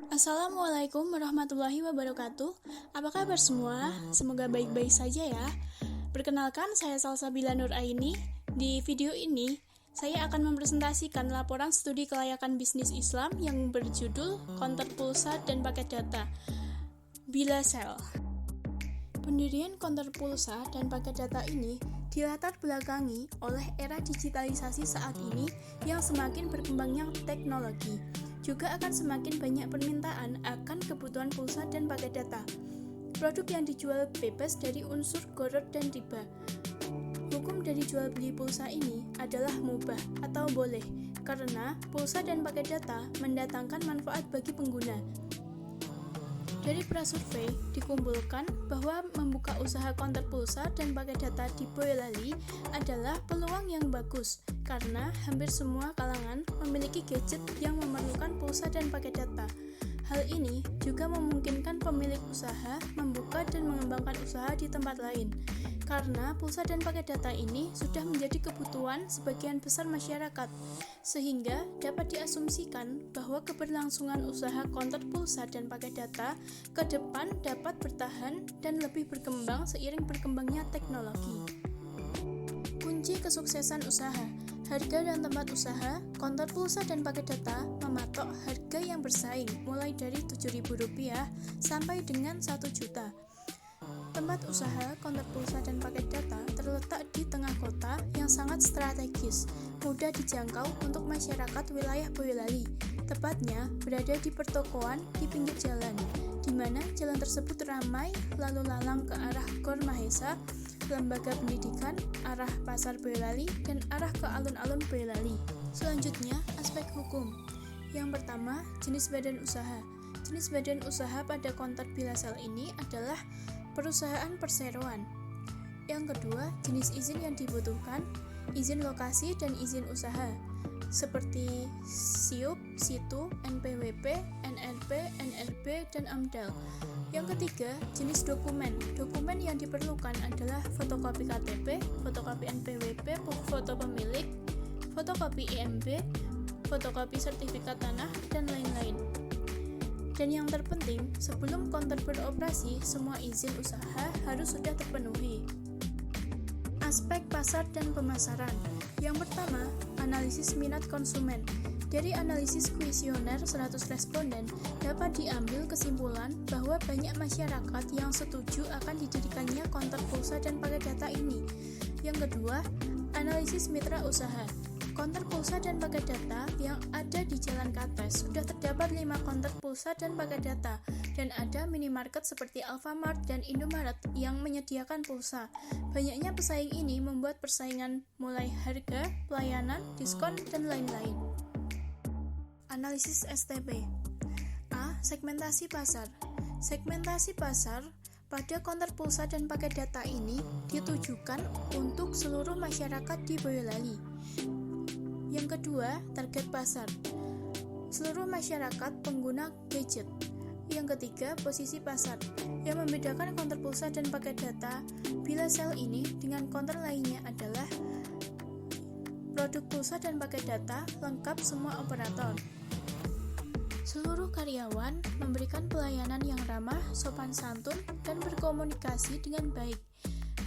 Assalamualaikum warahmatullahi wabarakatuh. Apa kabar semua? Semoga baik-baik saja ya. Perkenalkan, saya Salsabila Nuraini. Di video ini, saya akan mempresentasikan laporan studi kelayakan bisnis Islam yang berjudul Konter Pulsa dan Paket Data Bilasel. Pendirian konter pulsa dan paket data ini dilatar belakangi oleh era digitalisasi saat ini yang semakin berkembangnya teknologi. Juga akan semakin banyak permintaan akan kebutuhan pulsa dan paket data. Produk yang dijual bebas dari unsur gharar dan riba. Hukum dari jual beli pulsa ini adalah mubah atau boleh, karena pulsa dan paket data mendatangkan manfaat bagi pengguna. Dari prasurvei dikumpulkan bahwa membuka usaha konter pulsa dan paket data di Boyolali adalah peluang yang bagus karena hampir semua kalangan memiliki gadget yang memerlukan pulsa dan paket data. Hal ini juga memungkinkan pemilik usaha membuka dan mengembangkan usaha di tempat lain, karena pulsa dan paket data ini sudah menjadi kebutuhan sebagian besar masyarakat, sehingga dapat diasumsikan bahwa keberlangsungan usaha konter pulsa dan paket data ke depan dapat bertahan dan lebih berkembang seiring berkembangnya teknologi. Kunci kesuksesan usaha. Harga dan tempat usaha, konter pulsa dan paket data mematok harga yang bersaing mulai dari Rp7.000 sampai dengan Rp1.000.000. Tempat usaha konter pulsa dan paket data terletak di tengah kota yang sangat strategis, mudah dijangkau untuk masyarakat wilayah Boyolali. Tepatnya berada di pertokoan di pinggir jalan, di mana jalan tersebut ramai lalu lalang ke arah Gor Mahesa, Lembaga Pendidikan, arah Pasar Boyolali, dan arah ke alun-alun Boyolali. Selanjutnya, aspek hukum. Yang pertama, jenis badan usaha. Jenis badan usaha pada konter Bilasel ini adalah perusahaan perseroan. Yang kedua, jenis izin yang dibutuhkan, izin lokasi dan izin usaha, seperti SIUP, SITU, NPWP, NRP, NRB, dan AMDAL. Yang ketiga, jenis dokumen. Dokumen yang diperlukan adalah fotokopi KTP, fotokopi NPWP, foto pemilik, fotokopi IMB, fotokopi sertifikat tanah, dan lain-lain. Dan yang terpenting, sebelum konter beroperasi, semua izin usaha harus sudah terpenuhi. Aspek pasar dan pemasaran. Yang pertama, analisis minat konsumen. Dari analisis kuesioner 100 responden, dapat diambil kesimpulan bahwa banyak masyarakat yang setuju akan didirikannya konter pulsa dan paket data ini. Yang kedua, analisis mitra usaha. Konter pulsa dan paket data yang ada di Jalan Kates sudah terdapat 5 konter pulsa dan paket data, dan ada minimarket seperti Alfamart dan Indomaret yang menyediakan pulsa. Banyaknya pesaing ini membuat persaingan mulai harga, pelayanan, diskon, dan lain-lain. Analisis STP. A. Segmentasi pasar. Segmentasi pasar pada konter pulsa dan paket data ini ditujukan untuk seluruh masyarakat di Boyolali. Yang kedua, target pasar. Seluruh masyarakat pengguna gadget. Yang ketiga, posisi pasar. Yang membedakan konter pulsa dan paket data Bilasel ini dengan konter lainnya adalah produk pulsa dan paket data lengkap semua operator. Seluruh karyawan memberikan pelayanan yang ramah, sopan santun, dan berkomunikasi dengan baik.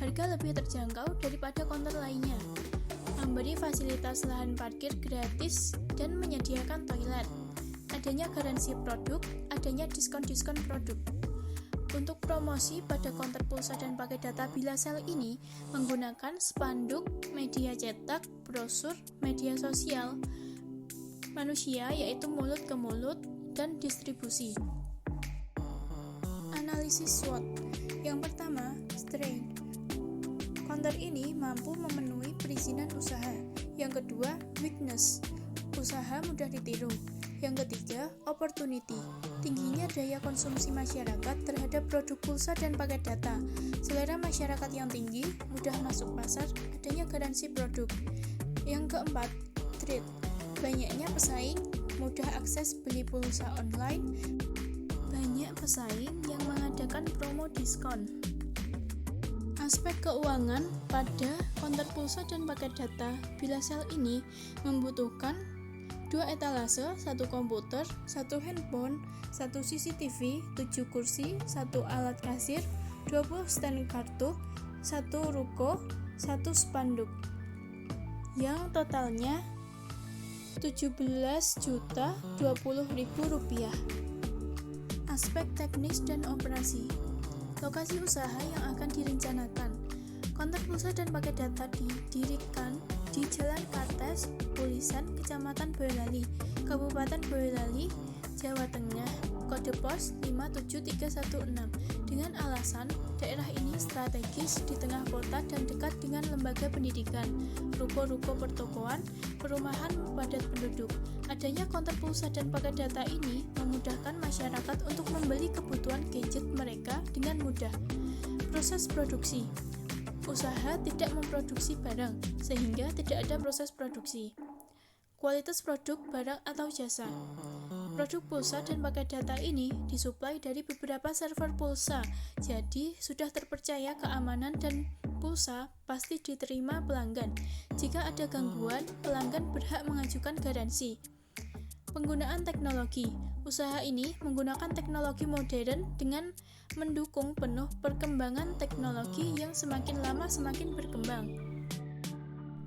Harga lebih terjangkau daripada konter lainnya. Memberi fasilitas lahan parkir gratis dan menyediakan toilet. Adanya garansi produk, adanya diskon-diskon produk. Untuk promosi pada konter pulsa dan paket data Bilasel ini menggunakan spanduk, media cetak, brosur, media sosial, manusia yaitu mulut ke mulut, dan distribusi. Analisis SWOT. Yang pertama, strength. Konter ini mampu memenuhi perizinan usaha. Yang kedua, weakness. Usaha mudah ditiru. Yang ketiga, opportunity. Tingginya daya konsumsi masyarakat terhadap produk pulsa dan paket data. Selera masyarakat yang tinggi, mudah masuk pasar, adanya garansi produk. Yang keempat, trade. Banyaknya pesaing, mudah akses beli pulsa online, banyak pesaing yang mengadakan promo diskon. Aspek keuangan pada konter pulsa dan paket data Bilasel ini membutuhkan 2 etalase, 1 komputer, 1 handphone, 1 CCTV, 7 kursi, 1 alat kasir, 20 stand kartu, 1 ruko, 1 spanduk, yang totalnya Rp17.020.000. Aspek teknis dan operasi. Lokasi usaha yang akan direncanakan. Konter pulsa dan paket data didirikan di Jalan Kartes, Pulisan, Kecamatan Boyolali, Kabupaten Boyolali, Jawa Tengah, kode pos 57316, dengan alasan daerah ini strategis di tengah kota dan dekat dengan lembaga pendidikan, ruko-ruko pertokoan, perumahan padat penduduk. Adanya konter pulsa dan paket data ini memudahkan masyarakat untuk membeli kebutuhan gadget mereka dengan mudah. Proses produksi. Usaha tidak memproduksi barang, sehingga tidak ada proses produksi. Kualitas produk, barang, atau jasa. Produk pulsa dan paket data ini disuplai dari beberapa server pulsa, jadi sudah terpercaya keamanan dan pulsa pasti diterima pelanggan. Jika ada gangguan, pelanggan berhak mengajukan garansi. Penggunaan teknologi. Usaha ini menggunakan teknologi modern dengan mendukung penuh perkembangan teknologi yang semakin lama semakin berkembang.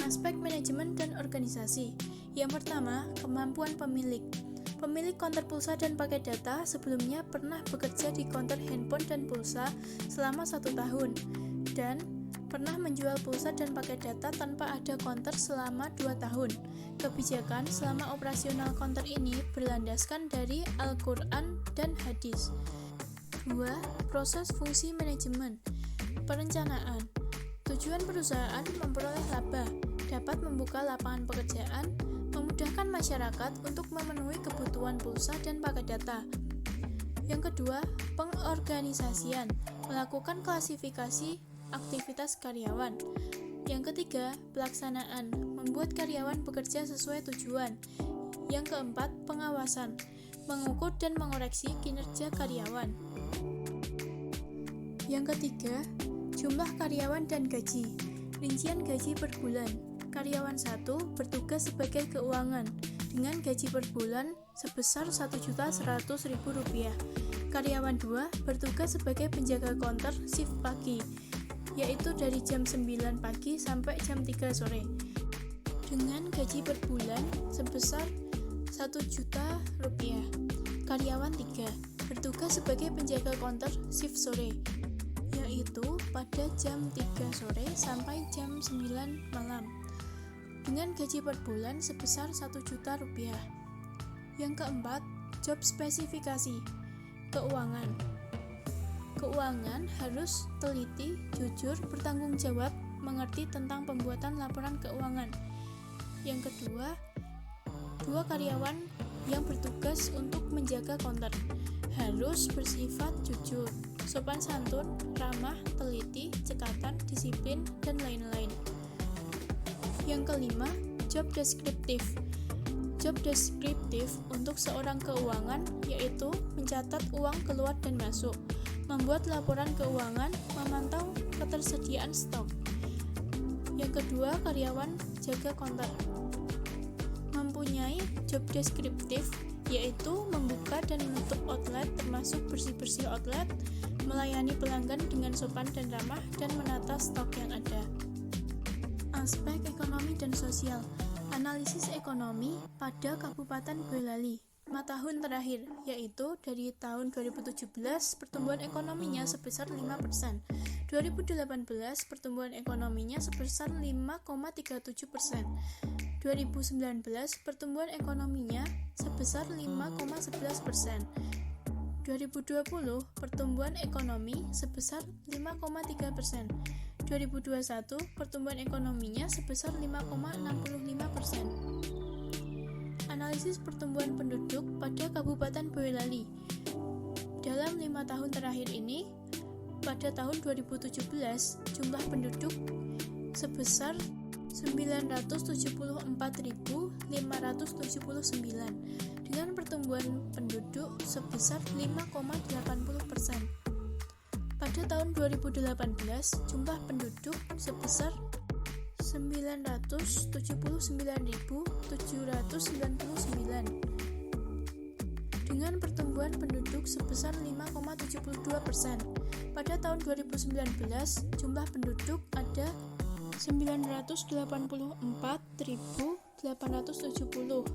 Aspek manajemen dan organisasi. Yang pertama, kemampuan pemilik. Pemilik konter pulsa dan paket data sebelumnya pernah bekerja di konter handphone dan pulsa selama 1 tahun dan pernah menjual pulsa dan paket data tanpa ada konter selama 2 tahun. Kebijakan selama operasional konter ini berlandaskan dari Al-Quran dan hadis. 2. Proses fungsi manajemen. Perencanaan. Tujuan perusahaan memperoleh laba, dapat membuka lapangan pekerjaan, memudahkan masyarakat untuk memenuhi kebutuhan pulsa dan paket data. Yang kedua, pengorganisasian, melakukan klasifikasi aktivitas karyawan. Yang ketiga, pelaksanaan, membuat karyawan bekerja sesuai tujuan. Yang keempat, pengawasan, mengukur dan mengoreksi kinerja karyawan. Yang ketiga, jumlah karyawan dan gaji. Rincian gaji per bulan. Karyawan 1 bertugas sebagai keuangan dengan gaji per bulan sebesar Rp1.100.000. Karyawan 2 bertugas sebagai penjaga konter shift pagi, yaitu dari jam 9 pagi sampai jam 3 sore, dengan gaji per bulan sebesar Rp1.000.000. Karyawan 3 bertugas sebagai penjaga konter shift sore, yaitu pada jam 3 sore sampai jam 9 malam, dengan gaji per bulan sebesar Rp1.000.000. Yang keempat, job spesifikasi. Keuangan. Keuangan harus teliti, jujur, bertanggung jawab, mengerti tentang pembuatan laporan keuangan. Yang kedua, 2 karyawan yang bertugas untuk menjaga konter harus bersifat jujur, sopan santun, ramah, teliti, cekatan, disiplin, dan lain-lain. Yang kelima, job deskriptif. Job deskriptif untuk seorang keuangan yaitu mencatat uang keluar dan masuk, membuat laporan keuangan, memantau ketersediaan stok. Yang kedua, karyawan jaga konter mempunyai job deskriptif yaitu membuka dan menutup outlet termasuk bersih-bersih outlet, melayani pelanggan dengan sopan dan ramah, dan menata stok yang ada. Aspek ekonomi dan sosial. Analisis ekonomi pada Kabupaten Boyolali 5 tahun terakhir, yaitu dari tahun 2017 pertumbuhan ekonominya sebesar 5%, 2018 pertumbuhan ekonominya sebesar 5,37%, 2019 pertumbuhan ekonominya sebesar 5,11%, 2020 pertumbuhan ekonomi sebesar 5,3%, 2021 pertumbuhan ekonominya sebesar 5,65%. Analisis pertumbuhan penduduk pada Kabupaten Boyolali dalam 5 tahun terakhir ini, pada tahun 2017 jumlah penduduk sebesar 974.579 dengan pertumbuhan penduduk sebesar 5,80%. Pada tahun 2018, jumlah penduduk sebesar 979.799 dengan pertumbuhan penduduk sebesar 5,72%. Pada tahun 2019, jumlah penduduk ada 984.870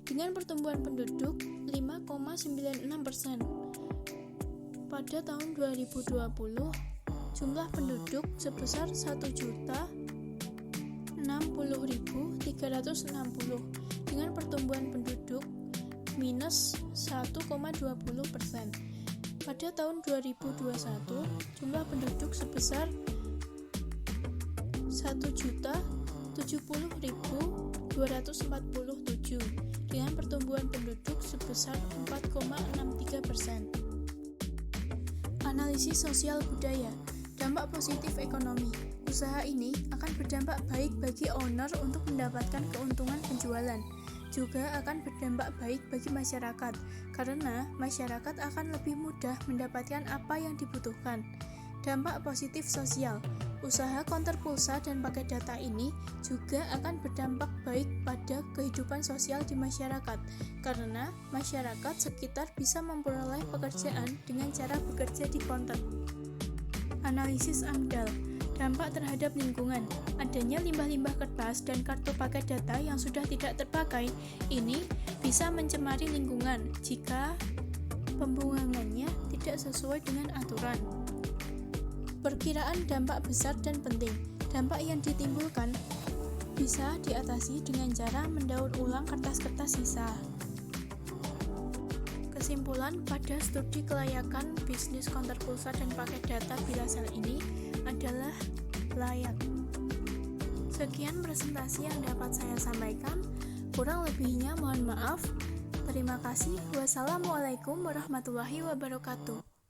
dengan pertumbuhan penduduk 5,96%. Pada tahun 2020, jumlah penduduk sebesar 1.060.360 dengan pertumbuhan penduduk minus 1,20%. Pada tahun 2021, jumlah penduduk sebesar 1.070.247 dengan pertumbuhan penduduk sebesar 4,63%. Analisis sosial budaya. Dampak positif ekonomi. Usaha ini akan berdampak baik bagi owner untuk mendapatkan keuntungan penjualan. Juga akan berdampak baik bagi masyarakat, karena masyarakat akan lebih mudah mendapatkan apa yang dibutuhkan. Dampak positif sosial. Usaha konter pulsa dan paket data ini juga akan berdampak baik pada kehidupan sosial di masyarakat, karena masyarakat sekitar bisa memperoleh pekerjaan dengan cara bekerja di konter. Analisis AMDAL. Dampak terhadap lingkungan. Adanya limbah-limbah kertas dan kartu paket data yang sudah tidak terpakai ini bisa mencemari lingkungan jika pembuangannya tidak sesuai dengan aturan. Perkiraan dampak besar dan penting. Dampak yang ditimbulkan bisa diatasi dengan cara mendaur ulang kertas-kertas sisa. Kesimpulan pada studi kelayakan bisnis konter pulsa dan paket data Bilasel ini adalah layak. Sekian presentasi yang dapat saya sampaikan. Kurang lebihnya mohon maaf. Terima kasih. Wassalamualaikum warahmatullahi wabarakatuh.